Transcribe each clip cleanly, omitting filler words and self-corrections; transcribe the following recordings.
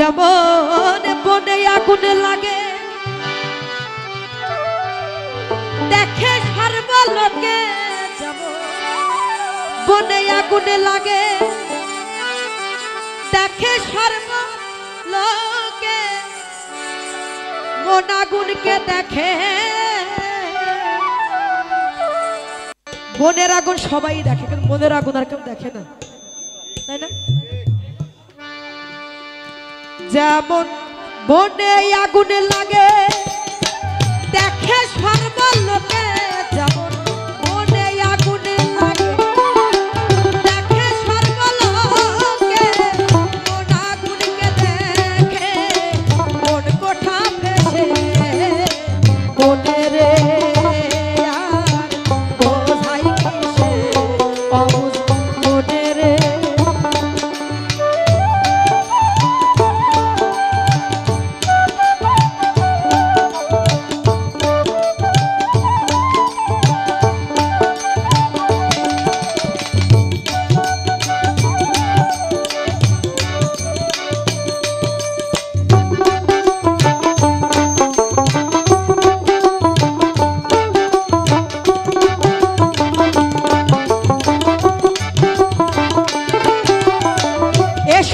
যেমন বনে আগুন লাগে দেখে সর্বলোকে, যেমন বনে আগুন লাগে দেখে সর্বলোকে, মন আগুনকে দেখে। বনের আগুন সবাই দেখে কিন্তু মনের আগুন আর কেউ দেখে না, তাই না? যেমন বনে আগুন লাগে দেখে সর্বলোকে, যেমন বনে আগুন লাগে দেখে সর্বলোকে, মন আগুনকে দেখে মন কোঠা ভেসে বনের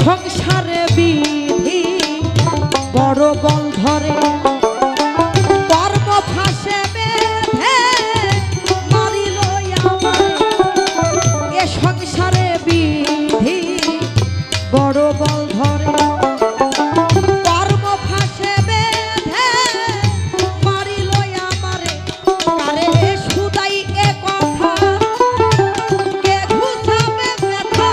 সংসারে বিধি বড় বল ধরে, কর্ম ফাঁসে বেঁধে মারিল আমারে। এ সংসারে বিধি বড় বল ধরে, কর্ম ফাঁসে বেঁধে মারিল আমারে। আরে সুদাই এ কথা কে ঘুষাবে ব্যথা,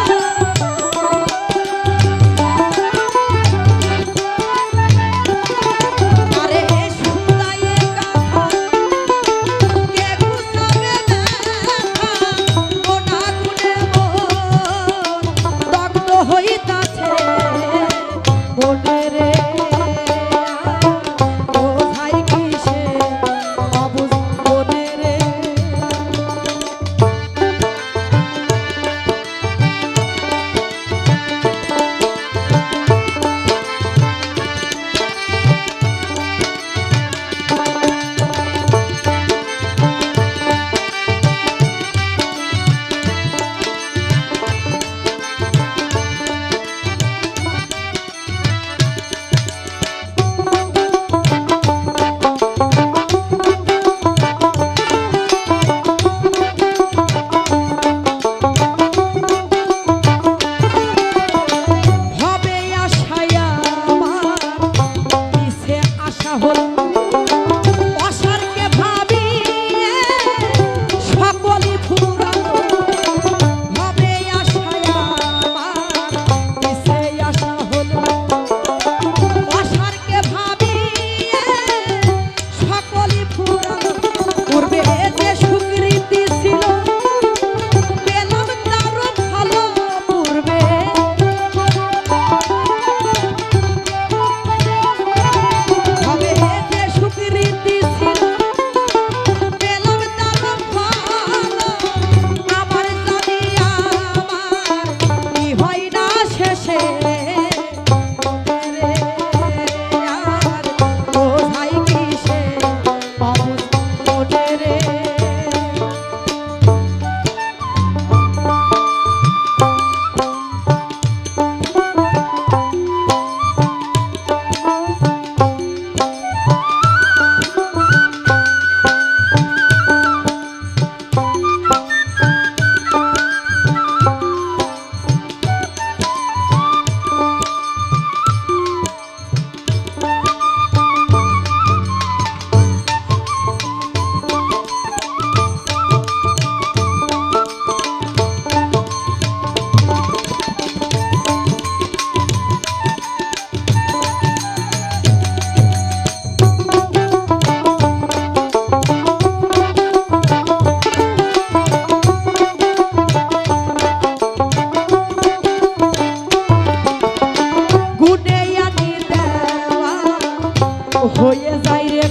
হয়ে যায় রে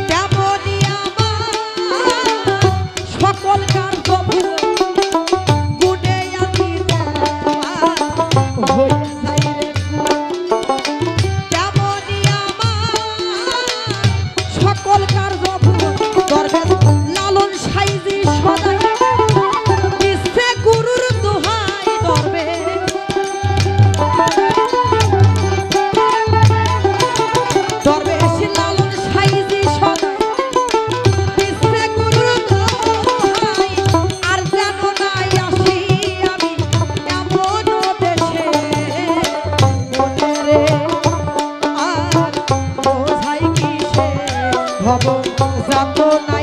তেমনি আমার সকল কার্য গুণে আমি হয়ে যায় রে ভব যাত নাই